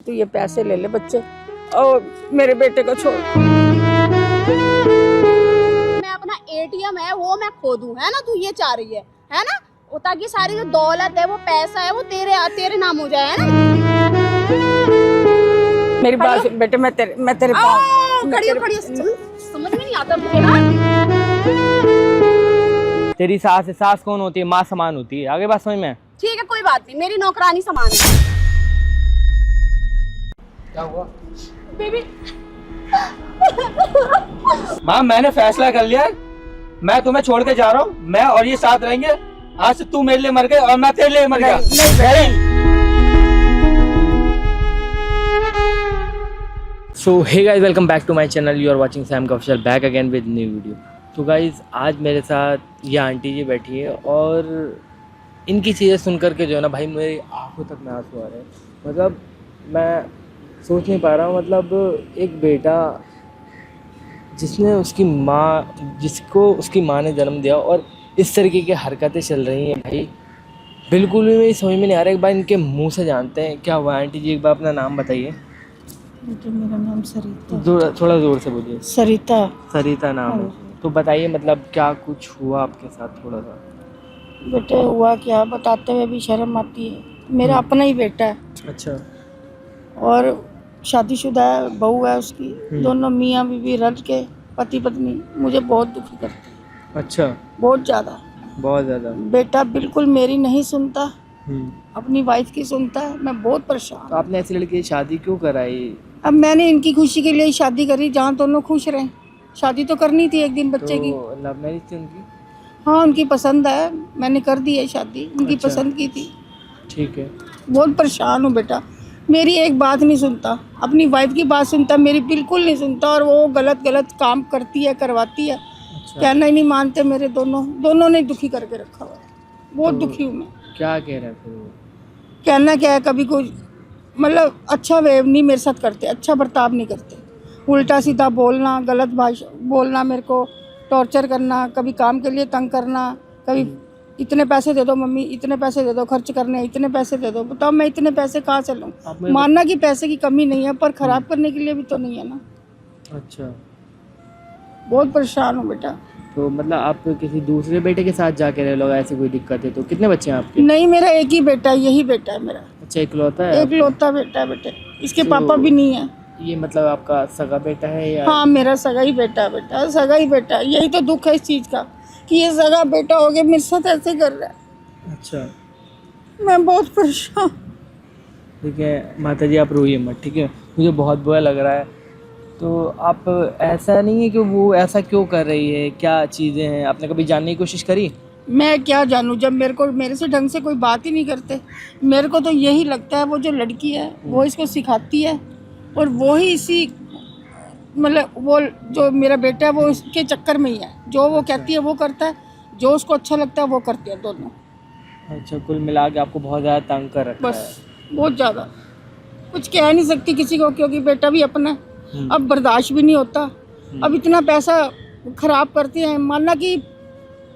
तू ये पैसे ले ले बच्चे और मेरे बेटे को छोड़। मैं अपना एटीएम है वो मैं खो दूं, है ना? तू ये चाह रही है ना? वो ताकि सारी जो दौलत है वो पैसा है वो तेरे नाम हो जाए, है ना? मेरी बात बेटे, मैं तेरे खड़ी समझ में नहीं आता मुझे ना। तेरी सास कौन होती है? माँ समान होती है। आगे बात समझ में? ठीक है कोई बात नहीं, मेरी नौकरानी समान है। क्या हुआ बेबी? माँ मैंने फैसला कर लिया है, मैं तुम्हें छोड़ के जा रहा हूँ। मैं और ये साथ रहेंगे। आज से तू मेरे लिए मर गई और मैं तेरे लिए मर गया। So hey guys, welcome back to my channel. You are watching Sam का official, back again with new video. तो गाइस आज मेरे साथ ये आंटी जी बैठी है और इनकी चीज़ें सुन करके जो है ना भाई मेरी आंखों तक में आंसू आ रहे हैं। मतलब मैं सोच नहीं पा रहा हूँ। मतलब एक बेटा जिसको उसकी माँ ने जन्म दिया और इस तरीके की हरकतें चल रही हैं भाई, बिल्कुल भी मेरी समझ में नहीं आ रहा। एक बार इनके मुंह से जानते हैं क्या हुआ। आंटी जी एक बार अपना नाम बताइए। मेरा नाम सरिता। थोड़ा जोर से बोलिए। सरिता नाम है। तो बताइए मतलब क्या कुछ हुआ आपके साथ, थोड़ा सा। बेटे हुआ क्या बताते हुए भी शर्म आती है। मेरा अपना ही बेटा है। अच्छा। और शादीशुदा है, बहू है उसकी। दोनों मियाँ बीवी रल के पति पत्नी मुझे बहुत दुखी करते हैं। अच्छा। बहुत ज़्यादा। बेटा बिल्कुल मेरी नहीं सुनता, अपनी वाइफ की सुनता है। मैं बहुत परेशान। तो आपने ऐसी लड़की की शादी क्यों कराई? अब मैंने इनकी खुशी के लिए ही शादी करी, जहाँ दोनों खुश रहे। शादी तो करनी थी एक दिन बच्चे की। लव मैरिज थी उनकी? हाँ उनकी पसंद है, मैंने कर दी है शादी। उनकी पसंद की थी। ठीक है। बहुत परेशान हूँ बेटा। मेरी एक बात नहीं सुनता, अपनी वाइफ की बात सुनता, मेरी बिल्कुल नहीं सुनता। और वो गलत काम करती है, करवाती है। अच्छा। कहना ही नहीं मानते मेरे दोनों ने दुखी करके रखा हुआ है। बहुत दुखी हूँ मैं। क्या कह रहे थे वो? कहना क्या है, कभी कोई मतलब अच्छा वेव नहीं मेरे साथ करते, अच्छा बर्ताव नहीं करते। उल्टा सीधा बोलना, गलत भाषा बोलना, मेरे को टॉर्चर करना, कभी काम के लिए तंग करना, कभी इतने पैसे दे दो मम्मी, इतने पैसे दे दो खर्च करने, इतने पैसे दे दो। बताओ मैं इतने पैसे कहाँ से लूँ? मानना कि पैसे की कमी नहीं है, पर खराब करने के लिए भी तो नहीं है ना। अच्छा। बहुत परेशान हूँ बेटा। तो मतलब आप किसी दूसरे बेटे के साथ जाके रह लो, ऐसी कोई दिक्कत है तो? कितने बच्चे हैं आपके? नहीं मेरा एक ही बेटा है, यही बेटा है मेरा। अच्छा, इकलौता है? इकलौता बेटा है बेटे, इसके तो पापा भी नहीं है। ये मतलब आपका सगा बेटा है या? हाँ मेरा सगा ही बेटा है बेटा, सगा ही बेटा है। यही तो दुख है इस चीज़ का कि ये सगा बेटा हो गया मेरे साथ ऐसे कर रहा है। अच्छा। मैं बहुत परेशान। ठीक है माता जी, आप रोइए मत, ठीक है? मुझे बहुत बुरा लग रहा है। तो आप ऐसा नहीं है कि वो ऐसा क्यों कर रही है, क्या चीज़ें हैं, आपने कभी जानने की कोशिश करी? मैं क्या जानूँ, जब मेरे से ढंग से कोई बात ही नहीं करते। मेरे को तो यही लगता है वो जो लड़की है वो इसको सिखाती है और वो ही इसी मतलब वो जो मेरा बेटा है वो उसके चक्कर में ही है। जो वो कहती है वो करता है, जो उसको अच्छा लगता है वो करते हैं दोनों। अच्छा, कुल मिला के आपको बहुत ज़्यादा तंग कर रखा है। बस बहुत ज़्यादा। कुछ कह नहीं सकती किसी को, क्योंकि बेटा भी अपना है। अब बर्दाश्त भी नहीं होता। अब इतना पैसा खराब करते हैं। मानना कि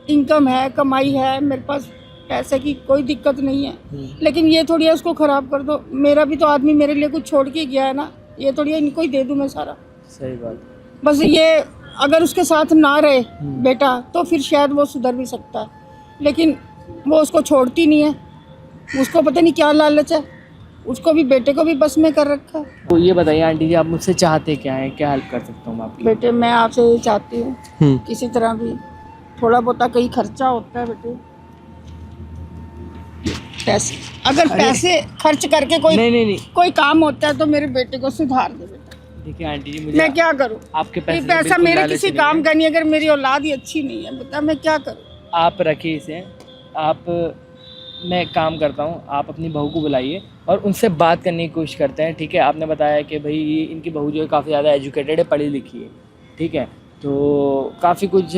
इनकम है, कमाई है, मेरे पास पैसे की कोई दिक्कत नहीं है, लेकिन ये थोड़ी है उसको खराब कर दो। मेरा भी तो आदमी मेरे लिए कुछ छोड़ के गया है ना, ये थोड़ी है इनको ही दे दूँ मैं सारा। सही बात। बस ये अगर उसके साथ ना रहे बेटा तो फिर शायद वो सुधर भी सकता है, लेकिन वो उसको छोड़ती नहीं है। उसको पता नहीं क्या लालच है, उसको भी बेटे को भी बस में कर रखा है। तो ये बताइए आंटी जी, आप मुझसे चाहते क्या हैं, क्या हेल्प कर सकता हूँ आपकी? बेटे मैं आपसे ये चाहती हूँ किसी तरह भी थोड़ा बहुत कहीं खर्चा होता है बेटे, पैसे अगर पैसे खर्च करके नहीं कोई काम होता है तो मेरे बेटे को सुधार दे बेटा। देखिए आंटी जी, मुझे मैं क्या करूँ? आपके पैसे पैसा मेरे किसी काम का नहीं है। अगर मेरी औलाद ही अच्छी नहीं है बता मैं क्या करूँ? आप रखिए इसे। मैं एक काम करता हूँ, आप अपनी बहू को बुलाइए और उनसे बात करने की कोशिश करते हैं, ठीक है? आपने बताया कि भाई ये इनकी बहू जो है काफ़ी ज़्यादा एजुकेटेड है, पढ़ी लिखी है, ठीक है? तो काफ़ी कुछ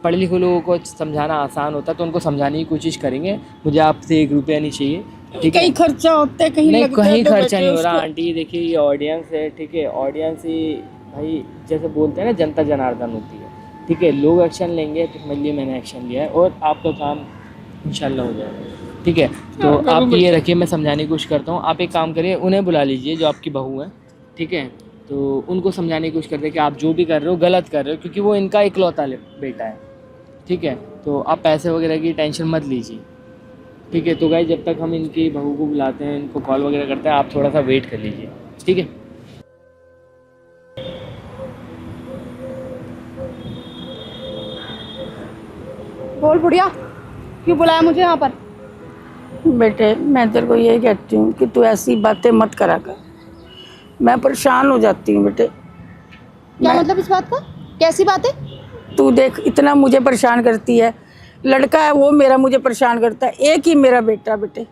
पढ़े लिखे लोगों को समझाना आसान होता है, तो उनको समझाने की कोशिश करेंगे। मुझे आपसे 1 रुपया नहीं चाहिए, ठीक है? कहीं खर्चा होता है, कहीं नहीं, कहीं तो खर्चा नहीं हो रहा आंटी। देखिए ये ऑडियंस है, ठीक है? ऑडियंस ही भाई जैसे बोलते हैं ना, जनता जनार्दन होती है, ठीक है? लोग एक्शन लेंगे तो समझ लिए मैंने एक्शन लिया है और आपका काम इंशाल्लाह हो जाएगा, ठीक है, तो आप ये रखिए, मैं समझाने की कोशिश करता हूँ। आप एक काम करिए, उन्हें बुला लीजिए जो आपकी बहू है, ठीक है, तो उनको समझाने की कोशिश करते हैं कि आप जो भी कर रहे हो गलत कर रहे हो, क्योंकि वो इनका इकलौता बेटा है, ठीक है। तो आप पैसे वगैरह की टेंशन मत लीजिए, ठीक है। तो गाइस जब तक हम इनकी बहू को बुलाते हैं, इनको कॉल वगैरह करते हैं, आप थोड़ा सा वेट कर लीजिए, ठीक है। बोल बुढ़िया, क्यों बुलाया मुझे यहाँ पर? बेटे मैं तेरे को यही कहती हूँ कि तू ऐसी बातें मत करा कर, मैं परेशान हो जाती हूँ बेटे। क्या मतलब इस बात का? कैसी बात है? तू देख इतना मुझे परेशान करती है, लड़का है वो मेरा मुझे परेशान करता है, एक ही मेरा बेटा बेटे।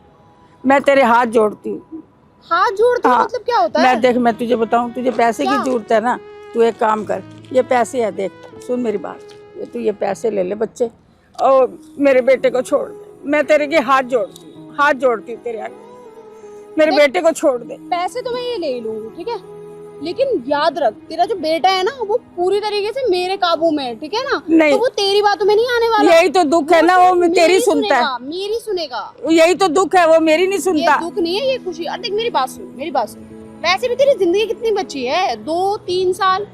मैं तेरे हाथ जोड़ती हूँ। हाथ जोड़ती हूँ हाँ, मतलब क्या होता है? मैं देख, मैं तुझे बताऊँ, तुझे पैसे की जरूरत है ना, तू एक काम कर, ये पैसे है, देख सुन मेरी बात, ये तू ये पैसे ले ले बच्चे और मेरे बेटे को छोड़ दे। मैं तेरे के हाथ जोड़ती हूँ, हाथ जोड़ती हूँ तेरे आगे, मेरे बेटे को छोड़ दे। पैसे तो मैं ये ले लूंगी, ठीक है, लेकिन याद रख तेरा जो बेटा है ना वो पूरी तरीके से मेरे काबू में है, ठीक है ना? नहीं। तो वो तेरी बातों में नहीं आने वाला। यही तो दुख है ना, वो तेरी सुनता है, मेरी सुनेगा। यही तो दुख है, वो मेरी नहीं सुनता। ये दुख नहीं है, ये खुशी। और देख मेरी बात सुन, मेरी बात सुन। वैसे भी तेरी जिंदगी कितनी बची है, 2-3 साल,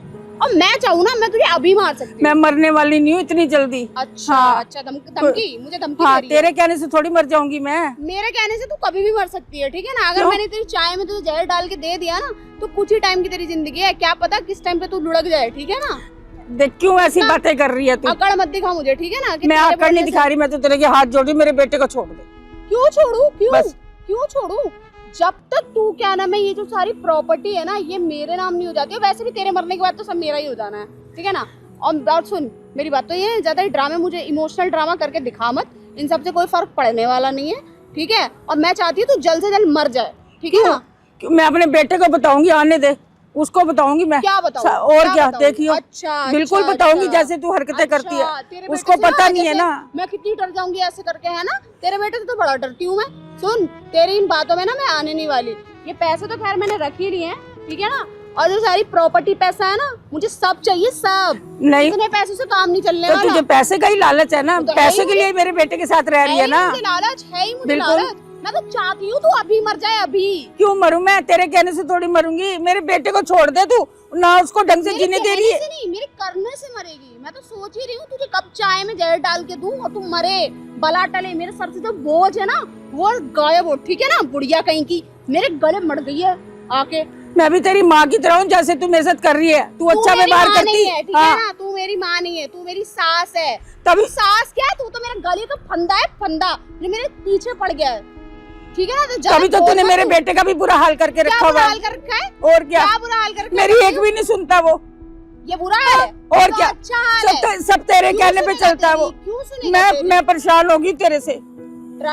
और मैं चाहूँ ना मैं तुझे अभी मार सकती हूँ। मैं मरने वाली नहीं हूँ इतनी जल्दी। अच्छा हाँ। अच्छा, धमकी मुझे धमकी हाँ, दे रही है। तेरे कहने से थोड़ी मर जाऊंगी मैं। मेरे कहने से तू कभी भी मर सकती है, ठीक है ना? अगर क्यों? मैंने तेरी चाय में तुझे जहर डाल के दे दिया ना, तो कुछ ही टाइम की तेरी जिंदगी है, क्या पता किस टाइम पे तू लुढ़क जाए, ठीक है ना? देख क्यों ऐसी बातें कर रही है तू। अकड़ मत दिखा मुझे, ठीक है ना? कि मैं तेरे आकड़ नहीं बोलने दिखा रही, मैं तो तेरे के हाथ जोड़ रही, मेरे बेटे को छोड़ दे। क्यों छोड़ू? क्यों बस। क्यों छोड़ू? जब तक तू क्या नाम है, ये जो सारी प्रॉपर्टी है ना ये मेरे नाम नहीं हो जाती है। वैसे भी तेरे मरने के बाद तो सब मेरा ही हो जाना है, ठीक है ना? और सुन मेरी बात, तो ये है ज्यादा ड्रामे मुझे इमोशनल ड्रामा करके दिखा मत, इन सब से कोई फर्क पड़ने वाला नहीं है, ठीक है? और मैं चाहती हूँ तू जल्द से जल्द मर जाए, ठीक है ना? मैं अपने बेटे को बताऊंगी, आने दे, उसको बताऊंगी मैं। क्या बताऊं? और क्या बताऊं? देखियो। अच्छा, बिल्कुल अच्छा, बताऊंगी, अच्छा। जैसे तू हरकतें करती है, तेरे बेटे उसको से पता ना नहीं है जैसे ना। मैं कितनी डर जाऊंगी ऐसे करके, है ना? तेरे बेटे से तो बड़ा डरती हूँ मैं। सुन तेरी इन बातों में ना मैं आने नहीं वाली। ये पैसे तो खैर मैंने रख ही लिए हैं, ठीक है ना? और जो सारी प्रॉपर्टी पैसा है ना, मुझे सब चाहिए, सब। नहीं, इतने पैसों से काम नहीं चलने तो वाला। तुझे पैसे का ही लालच है ना, तो है पैसे ही के लिए मेरे बेटे के साथ रह रही है ना। मुझे लालच है ही, मुझे बिल्कुल। लालच। मैं तो चाहती हूँ तू अभी मर जाए, अभी। क्यों मरूं मैं? तेरे कहने से थोड़ी मरूंगी। मेरे बेटे को छोड़ दे तू, ना उसको ढंग से जीने दे रही है। नहीं, मेरे करने से मरेगी। मैं तो सोच ही रही हूँ तुझे कब चाय में जहर डाल के दूं और तू मरे, बला टले। मेरे सर से जो बोझ है ना वो गायब हो, ठीक है ना? बुढ़िया कहीं की मेरे गले मड़ गई है आके। मैं भी तेरी माँ की तरह हूँ, जैसे तू मेरे साथ कर रही है। तू अच्छा व्यवहार करती है, ठीक है ना? तू मेरी माँ नहीं है, तू मेरी सास है। तभी सास क्या है? तू तो मेरे गले का फंदा है, फंदा जो मेरे पीछे पड़ गया है, ठीक है ना? तभी तो तूने मेरे बेटे का भी बुरा हाल करके रखा हुआ है। कर रखा है? और क्या बुरा हाल कर रखा है? मेरी एक भी नहीं सुनता वो। ये बुरा हाल है और क्या? अच्छा हाल है। सब तेरे कहने पे चलता है वो। क्यों सुनेगा? मैं परेशान होगी तेरे से,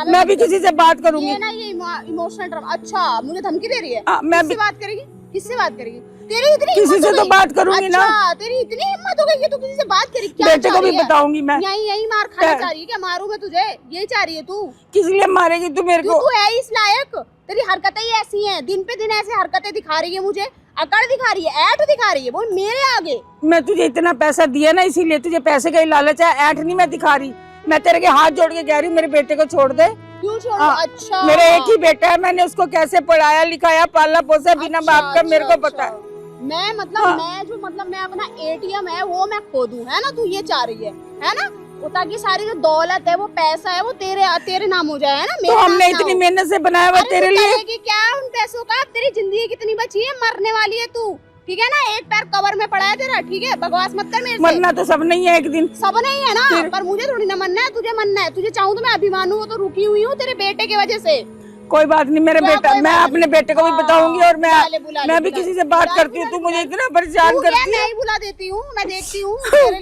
मैं भी किसी से बात करूंगी। ये ना ये इमोशनल ड्रामा। अच्छा मुझे धमकी दे रही है? मैं किससे बात करेगी? किससे बात करेगी? तेरी इतनी किसी से तो बात करूंगी ना। अच्छा तेरी इतनी हिम्मत हो गई कि तू किसी से बात करी? क्या बेटे को भी बताऊंगी मैं। यही मार खाना चाह रही है क्या? मारूं मैं तुझे, यही चाह रही है तू? किस लिए मारेगी तू मेरे को? तू है इस लायक? तेरी हरकतें ही ऐसी हैं, दिन पे दिन ऐसे हरकतें दिखा रही है मुझे, अकड़ दिखा रही है, ऐठ दिखा रही है, वो मेरे आगे। मैं तुझे इतना पैसा दिया ना, इसीलिए तुझे पैसे का ही लालच है। ऐठ नहीं मैं दिखा रही, मैं तेरे के हाथ जोड़ के कह रही हूँ मेरे बेटे को छोड़ दे। क्यों छोड़ो? अच्छा मेरा एक ही बेटा है, मैंने उसको कैसे पढ़ाया लिखाया पाला पोसा बिना बाप का, मेरे को पता है। मैं मैं अपना एटीएम है वो मैं खो दूं, है ना? तू ये चाह रही है ना? वो ताकि सारी जो दौलत है, वो पैसा है, वो तेरे नाम हो जाए, है ना? तो हमने इतनी मेहनत से बनाया हुआ तेरे लिए। क्या उन पैसों का? तेरी जिंदगी कितनी बची है? मरने वाली है तू, ठीक है ना? एक पैर कवर में पड़ा है तेरा, ठीक है? बकवास मत कर मेरे से। मरना तो सब नहीं है एक दिन, सब नहीं है ना, पर मुझे थोड़ी ना मरना है, तुझे मरना है। तुझे चाहूँ तो मैं अभी मानूं, वो तो रुकी हुई हूँ तेरे बेटे की वजह से। कोई बात नहीं, मेरे बेटा, मैं अपने बेटे को भी बताऊंगी। और मैं भी किसी से बात करती हूँ। तू मुझे इतना परेशान करती है। मैं ही बुला देती हूँ, मैं देखती हूँ मेरे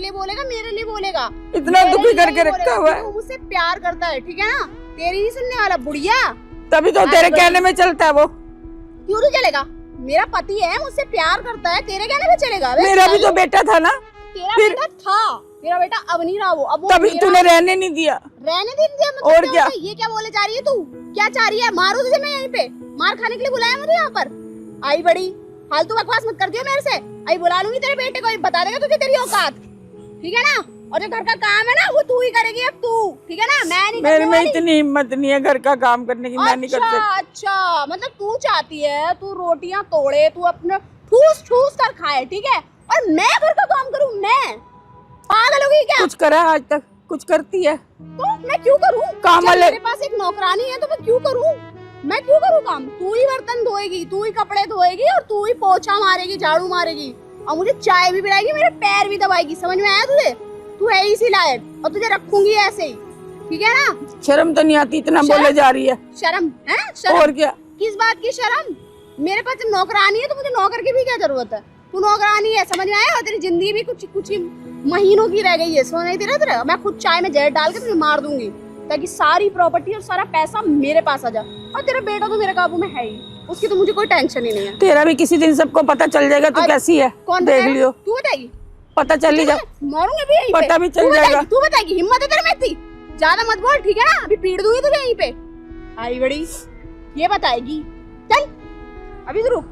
लिए बोलेगा। इतना दुखी करके रखा हुआ है। मुझसे प्यार करता है, ठीक है ना? तेरी नहीं सुनने वाला बुढ़िया। तभी तो तेरे कहने में चलता है वो। क्यों नहीं चलेगा? मेरा पति है, मुझसे प्यार करता है, तेरे कहने में चलेगा? मेरा भी तो बेटा था ना। तेरा बेटा था, तेरा बेटा अब नहीं रहा वो। अब वो तभी तूने रहने नहीं दिया। रहने नहीं दिया मतलब? और क्या? ये क्या बोले जा रही है तू? क्या चाह रही है? मारू तुझे मैं यहीं पे? मार खाने के लिए बुलाया मुझे यहाँ पर? आई बड़ी फालतू बकवास मत कर दियो मेरे से। आई बुला लूंगी तेरे बेटे को, बता देगा तुझे तेरी औकात, ठीक है ना? और जो घर का काम है ना वो तू ही करेगी अब तू, ठीक है ना, मैं नहीं मेरे करने में वाली। इतनी हिम्मत नहीं है घर का काम करने की, मैं नहीं कर सकती। अच्छा मतलब तू चाहती है तू रोटियां तोड़े, तू अपना ठूस ठूस कर खाए, ठीक है, और मैं घर का काम करूं? मैं पागल हो गई क्या? कुछ करा है आज तक? कुछ करती है? तो मैं क्यों करूं काम जब वाले- मेरे पास एक नौकरानी है तो मैं क्यों करूं? मैं क्यों करूं काम? तू ही बर्तन धोएगी, तू ही कपड़े धोएगी और तू ही पोछा मारेगी, झाड़ू मारेगी और मुझे चाय भी पिलाएगी, मेरे पैर भी दबाएगी। समझ में आया तुझे? तू है इसी लायक और तुझे रखूंगी ऐसे ही, ठीक है ना? शर्म तो नहीं आती, इतना शर्म? बोले जा रही है। शर्म है? शर्म और क्या? किस बात की शर्म? मेरे पास जब नौकरानी है तो मुझे नौकर की भी क्या जरूरत है? तू नौकरानी है, समझ में आया? और तेरी जिंदगी भी कुछ ही महीनों की रह गई है, सो नहीं तेरा तेरा। मैं खुद चाय में जहर डाल के तुझे मार दूंगी ताकि सारी प्रॉपर्टी और सारा पैसा मेरे पास आ जाए। और तेरा बेटा तो मेरे काबू में है ही, उसकी तो मुझे कोई टेंशन ही नहीं है। तेरा भी किसी दिन सबको पता चल जाएगा तू कैसी है। कौन देख बताएगा? लियो, तू बताएगी? पता चल ही जा। मारूंगी भी यहीं पे। पता भी चल तू बताएगी, जाएगा। तू बताएगी। हिम्मत है तेरे में इतनी? ज्यादा मत बोल, ठीक है ना? अभी पीट दूंगी तुझे यहीं पे। आई बड़ी ये बताएगी। चल अभी तो रुक,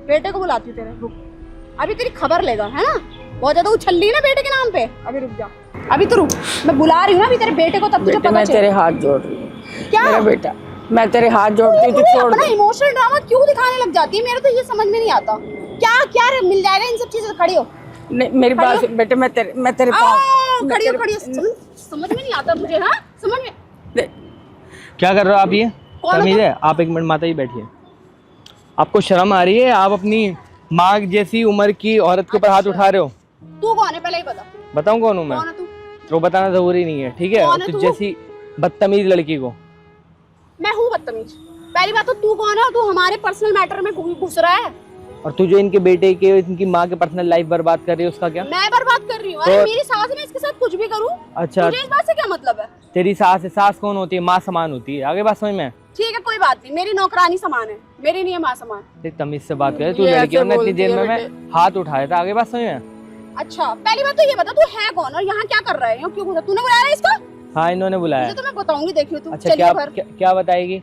बेटे को बुलाती हूँ तेरे, रुक। अभी तेरी खबर लेगा, है ना? बहुत ज्यादा उछल रही ना बेटे के नाम पे। अभी रुक जा, अभी तो रुक, मैं बुला रही हूँ ना अभी तेरे बेटे को, तब तुझे बेटे पता मैं चलेगा। तेरे हाथ जोड़ रही हूँ। क्या? मेरा बेटा, मैं तेरे हाथ जोड़ती हूँ, तू मुझे छोड़ अपना दे। इमोशनल ड्रामा क्यों दिखाने लग जाती है? मेरे तो ये समझ में नहीं आता। क्या क्या मिल जाएगा इन सब चीजों से? खड़ी हो, नहीं मेरी बात सुन बेटे, मैं तेरे पाँव खड़ी हो, खड़ी हो। समझ में नहीं आता मुझे, हाँ समझ में। देख, क्या कर रहे हो आप? ये कौन हो तमीज तुम? है? आप एक मिनट माता जी बैठिए। आपको शर्म आ रही है? आप अपनी माँ जैसी उम्र की औरत के ऊपर हाथ उठा रहे हो। तू कौन है पहले ही बता। बताऊं कौन हूँ मैं? कौन है तू? तो बताना जरूरी नहीं है, ठीक है? कौन है तो तू? जैसी बदतमीज लड़की को। मैं हूँ बदतमीज? पहली बात तो तू कौन है? तू हमारे पर्सनल मैटर में घुस रहा है। और तू जो इनके बेटे के, इनकी माँ के पर्सनल लाइफ बर्बाद कर रही है, उसका क्या? मैं बर्बाद कर रही हूँ? अरे मेरी सास है, इसके साथ कुछ भी करूँ? अच्छा, तुझे इस बात से क्या मतलब है? तेरी सास है? सास कौन होती है? माँ समान होती है। आगे बात समझ में? ठीक है कोई बात नहीं, मेरी नौकरानी समान है, मेरी नहीं है माँ समान। देख तमीज से बात करे तू। ये लड़की हो ना, ऐसे इतनी देर में बोलती है मैं हाथ उठाया था। आगे बात समझ में? अच्छा पहली बात तो ये बता, तू है कौन और यहाँ क्या कर रहा है? यहाँ क्यों घुसा? तूने बुलाया है इसको? हाँ, इन्होंने बुलाया। मुझे तो मैं बताऊंगी, देखियो तू। अच्छा, चलिए क्या घर। क्या बताएगी?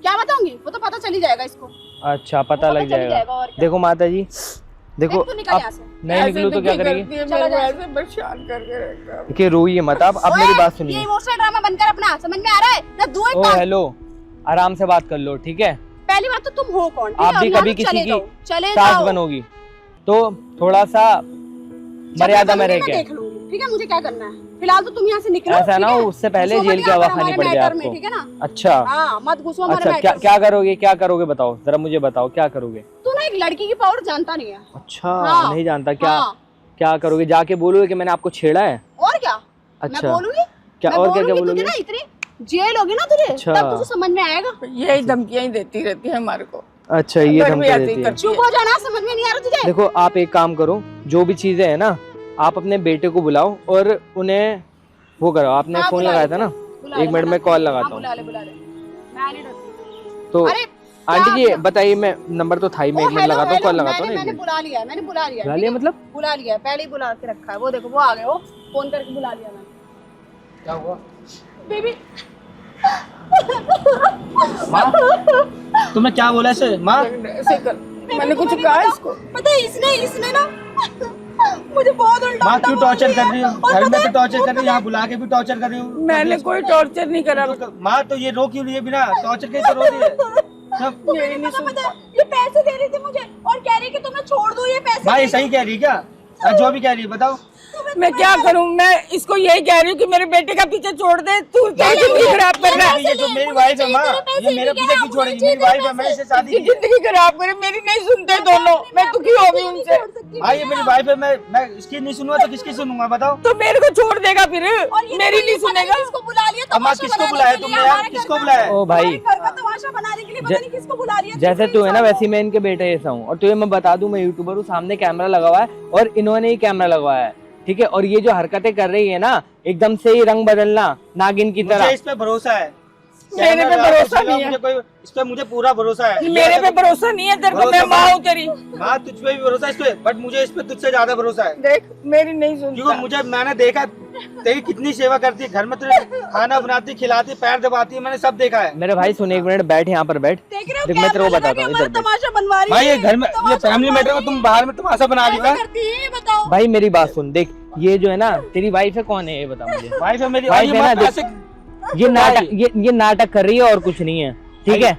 क्या बताऊंगी? वो तो पता चल ही जाएगा इसको। अच्छा, पता लग चल ही जाएगा। और क्या। देखो माता जी, देखो देख, तू निकल अब यहाँ से। नहीं निकलूँ तो क्या करेगी? चला जा। ऐसे परेशान करके रखा है। देखिए रोइए मत आप, अब मेरी बात ये सुनिए। इमोशनल ड्रामा बंद कर अपना, समझ में आ रहा है? ना दो एक ओ काम। हेलो, आराम से बात कर लो, ठीक है? पहली बात तो तुम हो कौन? ठीक है? आप और भी यहाँ कभी से किसी चले की जाओ, चले सास जाओ। बनोगी तो थोड़ा सा मर्यादा में रह मैं के। देख लूंगी, ठीक है? मुझे क्या करना है फिलहाल तो तुम यहाँ से निकलो। ऐसा ना ठीक हो है? उससे पहले घुसो मत जेल की यहाँ हवा पर खानी हमारे पड़ जाए मैटर में, आपको। ठीक है ना? अच्छा हाँ मत घुसो हमारे अच्छा, क्या मैटर में। क्या करोगे? क्या करोगे बताओ जरा, मुझे बताओ क्या करोगे? तू ना एक लड़की की पावर जानता नहीं है। अच्छा, हाँ, नहीं जानता क्या? हाँ। क्या करोगे? जाके बोलोगे कि मैंने आपको छेड़ा है? और क्या? मैं अच्छा, बोलूंगी? क्या मैं और क्या क्या बोलूंगी, तुझे बोलोगे? ना इतनी जेल होगी ना तुझे, अच्छा। तब तुझे समझ में आएगा। यही धमकियां ही देती रहती है हमारे को। अच्छा, ये घर में धमकी आती देती है। करती चुप हो जाना, समझ में नहीं आ रहा तुझे? देखो आप एक काम करो, जो भी चीजें है ना, आप अपने बेटे को बुलाओ और उन्हें वो करो। आपने हाँ, फोन बुला लगाया ले, था ना? बुला ले, एक मिनट में कॉल लगाता हूँ। बुला ले बुला ले, मैं नहीं डरती। तो अरे आंटी जी क्या? बताइए, मैं नंबर तो था ही, मैं ओ, एक मिनट हेलो, लगाता हूँ, हेलो, कॉल लगाता हूँ ना। एक मैंने मिनट बुला लिया है, मैंने बुला लिया है, बुला ठीक लिया है? मतलब? बुला लिया है, पहले ही बुला के रखा है। वो देखो वो आ गए, वो फोन करके बुला लिया मैंने। क्या हुआ? बेबी माँ तुमने क्या बोला इसे? माँ ऐसे कर, मैंने कुछ कहा इसको? पता है इसने ना मुझे बहुत उल्टा माँ उल्टा क्यों बोल टॉर्चर दिया। कर रही हो? और घर में पता भी है- टॉर्चर और कर रही हो, पता यहाँ है- बुला के भी टॉर्चर कर रही हो। मैंने कोई टॉर्चर नहीं करा। माँ तो ये रो क्यों रही है? बिना टॉर्चर कैसे रो रही है? सब मेरी नहीं सुन। पता है, ये पैसे दे रही थी मुझे और कह रही कि तुम्हें छोड़ दूं ये पैसे। माँ ये सही कह रही है क्या? जो भी कह रही है बताओ। मैं क्या करूं? मैं इसको यही कह रही हूँ कि मेरे बेटे का पीछे छोड़ दे, तू तेरी जिंदगी खराब कर रहा है। ये जो मेरी वाइफ है माँ, ये मेरे पीछे क्यों छोड़ेगी? मेरी वाइफ है, मैंने इससे शादी इसकी की है। जिंदगी खराब करे, मेरी नहीं सुनते दोनों। मैं दुखी हो गई उनसे। माँ ये मेरी वाइफ है, मैं इसकी नहीं सुनूंगा तो किसकी सुनूंगा बताओ? तो मेरे को छोड़ देगा फिर, और ये मेरी तो नहीं पता सुनेगा। किसको बुला लिया? अम्मा तमाशा किसको बनाने बुलाया के तुमने लिए, यार? हमारे किसको घर का- बुलाया? ओ भाई, घर का तमाशा बनाने के लिए पता नहीं किसको बुला लिया। जैसे तू है ना वैसे मैं इनके बेटे जैसा हूँ। और तुझे मैं बता दूं, मैं यूट्यूबर हूँ, सामने कैमरा लगा हुआ है और इन्होंने ही कैमरा लगवाया है, ठीक है? और ये जो हरकतें कर रही है ना, एकदम से ही रंग बदलना नागिन की मुझे तरह। इस पे भरोसा है। मेरे पे भरोसा नहीं है। मुझे कोई इस पे मुझे पूरा भरोसा है। मेरे पे भरोसा नहीं है तेरे को, मैं माँ हूँ तेरी। माँ तुझ पे भी भरोसा है इस पे, बट मुझे इस पे तुझसे ज्यादा भरोसा है। देख मेरी नहीं क्योंकि सुनता। मुझे मैंने देखा तेरी कितनी सेवा करती है घर में, तेरे खाना बनाती, खिलाती, पैर दबाती है, मैंने सब देखा है। मेरे भाई सुन, एक मिनट बैठ यहाँ पर बैठ, देख रहे हो देख मैं तेरे को कैमरा लगा बताता के हूँ, हमारा इधर बैठ। तमाशा बनवा रही भाई ये है। घर में, ये तमाशा फैमिली बनवा मैटर में रही तुम है। बाहर में तमाशा बना रही कैसे है। करती है ये बताओ। भाई मेरी बात सुन, देख ये जो है ना तेरी वाइफ है, कौन है ये बता मुझे। भाई तो मेरी भाई ये है ना, बात देख, ऐसे ये नाटक, ये नाटक कर रही है और कुछ नहीं है, ठीक है।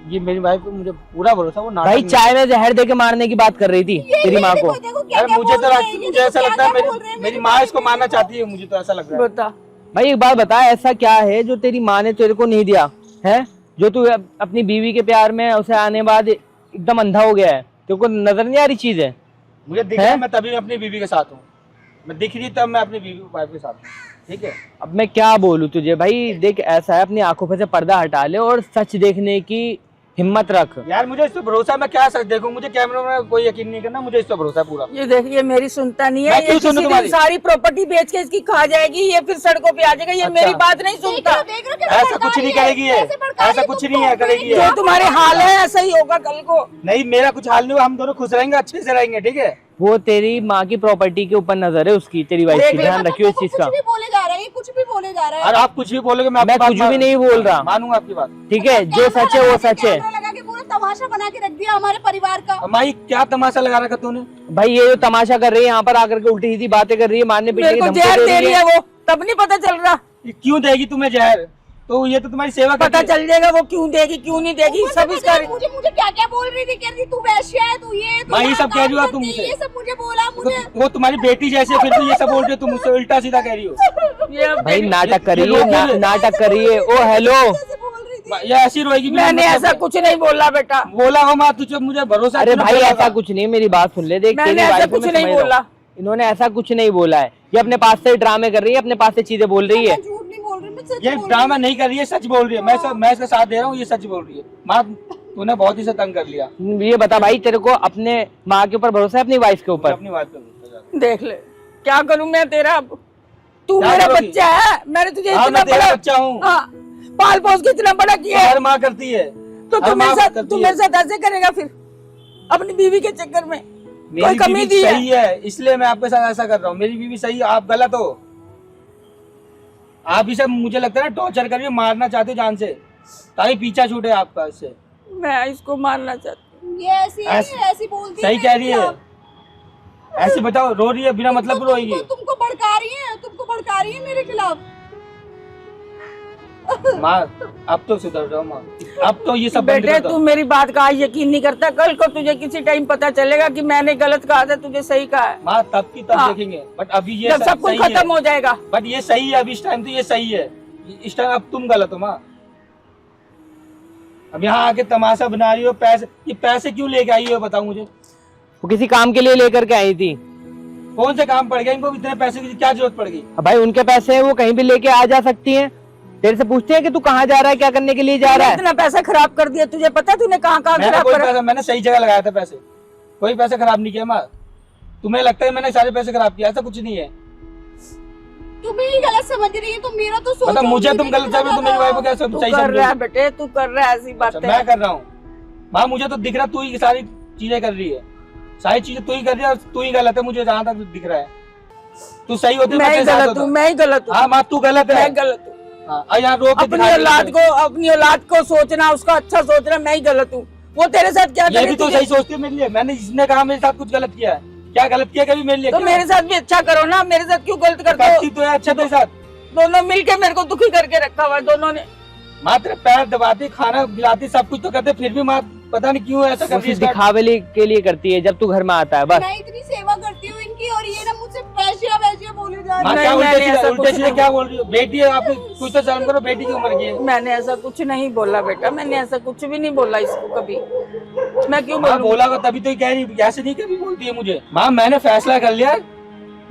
ये मेरी वाइफ को मुझे पूरा भरोसा, वो नाटक भाई नहीं- चाय में जहर दे के मारने की बात कर रही थी तेरी माँ को। अरे मुझे तो मुझे ऐसा लगता है मेरी माँ इसको मारना चाहती है, मुझे तो ऐसा लग रहा है। बता भाई एक बात बता, ऐसा क्या है जो तेरी माँ ने तेरे को नहीं दिया है, जो तू अपनी बीवी के प्यार में उसे आने बाद एकदम अंधा हो गया है, तेरे को नजर नहीं आ रही चीज है। मुझे दिख रहा है मैं तभी अपनी बीवी के साथ हूँ, मैं दिख रही तब मैं अपनी बीवी वाइफ के साथ हूँ, ठीक है। अब मैं क्या बोलूं तुझे भाई, देख ऐसा है, अपनी आंखों पे से पर्दा हटा ले और सच देखने की हिम्मत रख। यार मुझे इस पे भरोसा, मैं क्या सच देखूं, मुझे कैमरे में कोई यकीन नहीं करना, मुझे इस पे भरोसा है पूरा। ये देखिए मेरी सुनता नहीं है, मैं ये क्यों किसी सुनूं दिन तुम्हारी? सारी प्रॉपर्टी बेच के इसकी खा जाएगी, ये फिर सड़कों पे आ जाएगा, ये अच्छा। मेरी बात नहीं सुनता। ऐसा कुछ नहीं करेगी ये, ऐसा कुछ नहीं है करेगी ये। जो तुम्हारे हाल है ऐसा ही होगा कल को। नहीं मेरा कुछ हाल नहीं हुआ, हम दोनों खुश रहेंगे, अच्छे से रहेंगे, ठीक है। वो तेरी माँ की प्रॉपर्टी के ऊपर नजर है उसकी, तेरी वाइफ की, ध्यान रखियो इस चीज का। कुछ भी बोले जा रहा है, ये कुछ भी बोले जा रहा है। और आप कुछ भी बोलोगे मैं मैं कुछ भी नहीं बोल रहा, मानूंगा आपकी बात। ठीक है, जो सच है वो सच है। कैमरा लगा के पूरा तमाशा बना के रख दिया हमारे परिवार का। माई क्या तमाशा लगा रखा तूने? भाई ये जो तमाशा कर रही है यहाँ पर आकर के, उल्टी सीधी बातें कर रही है, मारने पीटने मेरे की को धमकी जहर दे दे रही रही है। है वो, तब नहीं पता चल रहा। ये क्यों देगी तुम्हें जहर? तो ये तो तुम्हारी सेवा करती पता है। चल जाएगा वो क्यों देगी क्यों नहीं देगी, ऊपर से सब इसका। मुझे क्या क्या बोल रही थी, कह रही थी तू वैश्य है, तू ये तू माँ, ये यहाँ सब कह रही हो काम तुम करती है, मुझसे। ये सब मुझे बोला मुझे। वो तुम्हारी बेटी जैसी है, फिर भी ये सब बोल रही हो तुम मुझसे, उल्टा सीधा कह रही हो। ये अब भाई नाटक कर ये रही है, लोग- नाटक कर रही है। ओ हेलो, ऐसे बोल रही थी। ये ऐसी रोएगी बिना मैंने मतलब ऐसा कुछ नहीं बोला बेटा, बोला हो माँ, तुझे मुझे भरोसा है, अरे तूने भाई बोला ऐसा था। कुछ नहीं, मेरी बात सुन ले, देख मैंने तेरी ऐसा वाइफ को कुछ मैं नहीं समझ रहा हूँ। बोला। इन्होंने ऐसा कुछ नहीं बोला है, ये अपने पास से ड्रामे कर रही है, अपने पास से चीजें बोल रही है। मैं झूठ नहीं बोल रही, मैं सच ये बोल रही ड्रामा नहीं कर रही है, सच बोल रही है। मैं इसका साथ दे रहा हूँ, ये सच बोल रही है। माँ तूने बहुत ही से तंग कर लिया। ये बता भाई, तेरे को अपने माँ के ऊपर भरोसा है, अपनी वाइफ के ऊपर? अपनी बात कर देख ले क्या करूं मैं तेरा, तू क्या मेरा करोगी? बच्चा है, मैंने तुझे हाँ, इतना मैं तेरा बड़ा बच्चा हूँ। हाँ, पाल पोस के इतना बड़ा किया है, हर माँ करती है, तो हर तू माँ मेरे साथ करती तू है। मेरे साथ ऐसे करेगा फिर अपनी बीवी के चक्कर में? कोई मेरी कमी बीवी दी है? सही है, इसलिए मैं आपके साथ ऐसा कर रहा हूँ। मेरी बीवी सही है, आप गलत हो। आप इसे मुझे लगता है ना टॉर्चर करिए, मारना चाहते हो जान से, ताकि पीछा छूटे आपका इससे। मैं इसको मारना चाहती हूँ। ये ऐसी ऐसी बोलती सही है कह रही है। मेरे खिलाफ। ऐसे बताओ, रो रही है बिना मतलब की रोएगी। तुमको भड़का रही है, तुमको भड़का रही है मेरे खिलाफ। माँ अब तो सुधर जाओ माँ, अब तो ये सब बंद बेटे कर तू दो। मेरी बात का आज यकीन नहीं करता, कल को तुझे किसी टाइम पता चलेगा कि मैंने गलत कहा था, तुझे सही कहा है, माँ तब की तब हाँ। देखेंगे, बट अभी ये जब सब कुछ सही है। खत्म हो जाएगा। बट ये सही है, अभी इस टाइम तो ये सही है, इस टाइम अब तुम गलत हो माँ। अब यहाँ आके तमाशा बना रही हो, पैसे, ये पैसे क्यों लेके आई हो बताओ मुझे। वो किसी काम के लिए लेकर के आई थी। कौन से काम पड़ गया इनको, इतने पैसे की क्या जरूरत पड़ गई? अब भाई उनके पैसे हैं, वो कहीं भी लेके आ जा सकती हैं। तेरे से पूछते हैं कि तू कहाँ जा रहा है, क्या करने के लिए जा रहा है। इतना पैसा खराब कर दिया, तुझे पता तूने कहाँ कहाँ मैंने खराब कोई करा? पैसा, मैंने सही जगह लगाया था पैसे, कोई पैसा खराब नहीं किया माँ। तुम्हें लगता है मैंने सारे पैसे खराब किया, ऐसा कुछ नहीं है। तुम ही गलत समझ रही है, तुम मेरा तो सोचो। मतलब मुझे तुम गलत समझ, तुम मेरी वाइफ को क्या तू सही कर रहा है समझो? बेटे, तू कर रहा है ऐसी बातें। मैं कर रहा हूँ माँ, मुझे तो दिख रहा तू ही सारी चीजें कर रही है, सारी चीजें तू ही कर रही है और तू ही गलत है, मुझे जहाँ तक दिख रहा है। तू सही होती मैं ही गलत हूँ, मैं ही गलत हूँ, हाँ माँ तू गलत है। मैं गलत हूँ। हाँ, यहाँ रो के अपनी दिखा रही औलाद है। को अपनी औलाद को सोचना, उसका अच्छा सोचना, मैं ही गलत हूँ। वो तेरे साथ क्या ये करे भी तो तुझे? सही सोचती है मेरे लिए। मैंने जिसने कहा मेरे साथ कुछ गलत किया है, क्या गलत किया कभी मेरे लिए? तो मेरे साथ भी अच्छा करो ना, मेरे साथ क्यों गलत करते हो? करती तो है अच्छा तेरे साथ। दोनों मिलके मेरे को दुखी करके रखा हुआ है दोनों ने। माँ तेरे पैर दबाती, खाना खिलाती, सब कुछ तो करते, फिर भी माँ पता नहीं क्यों ऐसा वो करती है। सिर्फ दिखावे के लिए करती है जब तू घर में आता है, बस। मैं इतनी सेवा करती हूँ इनकी, और ये ना मुझसे वैश्या वैश्या बोले जा माँ रही क्या नहीं, मैंने ऐसा उल्टे कुछ सीधे नहीं- क्या बोल रही हो? बेटी है आपकी, कुछ तो शर्म करो, बेटी की उम्र की है। मैंने ऐसा कुछ नहीं बोला बेटा, मैंने ऐसा कुछ भी नहीं बोला इसको कभी। मैं क्यों माँ बोलूं? बोला होगा तभी तो ये कह रही, ऐसे नहीं कभी बोलती है मुझे। माँ मैंने फैसला कर लिया है,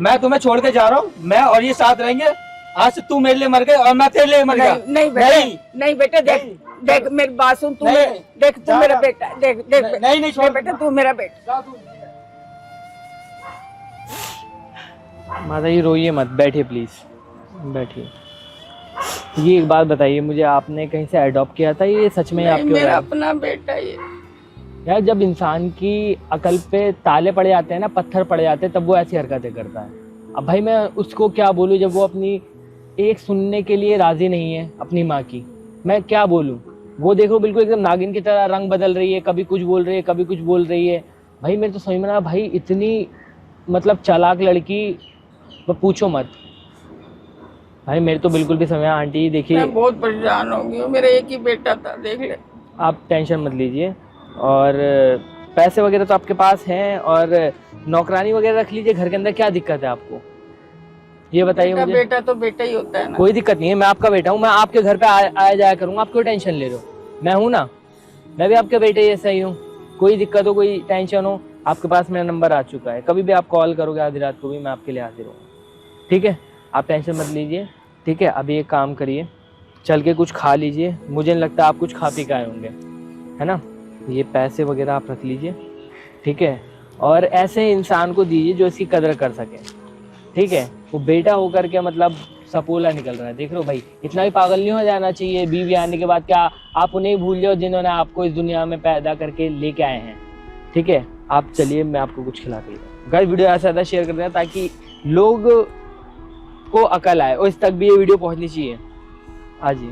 मैं तुम्हें छोड़ के जा रहा हूँ, मैं और ये साथ रहेंगे। आज से तू मेरे लिए मर गए और मैं तेरे लिए मर गया। नहीं नहीं बेटे, नहीं बेटे, देख नहीं। देख मेरी बात सुन, तू नहीं। देख तू जा मेरा रहा। बेटा, देख देख नहीं छोड़ बेटा, तू मेरा बेटा। जा तू। माता जी रोइए मत, बैठिए प्लीज, बैठिए। ये एक बात बताइए मुझे, आपने कहीं से अडॉप्ट किया था, ये सच में नहीं, आपके मेरा हो रहा अपना बेटा ये। है? यार जब इंसान की अकल पे ताले पड़ जाते हैं ना, पत्थर पड़ जाते हैं, तब वो ऐसी हरकतें करता है। अब भाई मैं उसको क्या बोलूँ जब वो अपनी एक सुनने के लिए राजी नहीं है अपनी माँ की, मैं क्या बोलूँ। वो देखो बिल्कुल एकदम नागिन की तरह रंग बदल रही है, कभी कुछ बोल रही है कभी कुछ बोल रही है। भाई मेरे तो समझ में ना भाई, इतनी मतलब चालाक लड़की वो पूछो मत भाई, मेरे तो बिल्कुल भी समझ। आंटी देखिए मैं बहुत परेशान हो गई हूँ, मेरा एक ही बेटा था, देख ले। आप टेंशन मत लीजिए, और पैसे वगैरह तो आपके पास हैं, और नौकरानी वगैरह रख लीजिए घर के अंदर। क्या दिक्कत है आपको, ये बताइए मुझे। बेटा तो बेटा ही होता है ना। कोई दिक्कत नहीं है, मैं आपका बेटा हूँ, मैं आपके घर पे आया जाया करूँगा। आप क्यों टेंशन ले रहे हो, मैं हूँ ना, मैं भी आपके बेटे जैसा ही हूँ। कोई दिक्कत हो कोई टेंशन हो, आपके पास मेरा नंबर आ चुका है, कभी भी आप कॉल करोगे आधी रात को भी मैं आपके लिए हाजिर हूँ, ठीक है। आप टेंशन मत लीजिए, ठीक है। अभी एक काम करिए, चल के कुछ खा लीजिए, मुझे नहीं लगता आप कुछ खा पी के आए होंगे, है ना। ये पैसे वगैरह आप रख लीजिए, ठीक है। और ऐसे इंसान को दीजिए जो इसकी कदर कर सके, ठीक है। वो बेटा होकर के मतलब सपोला निकल रहा है, देख लो भाई, इतना भी पागल नहीं हो जाना चाहिए। बीवी आने के बाद क्या आप उन्हें भूल जाओ जिन्होंने आपको इस दुनिया में पैदा करके लेके आए हैं, ठीक है। आप चलिए, मैं आपको कुछ खिला के गाइस। वीडियो ऐसा ज़्यादा शेयर कर दें ताकि लोग को अकल आए, और इस तक भी ये वीडियो पहुंचनी चाहिए। हाँ जी।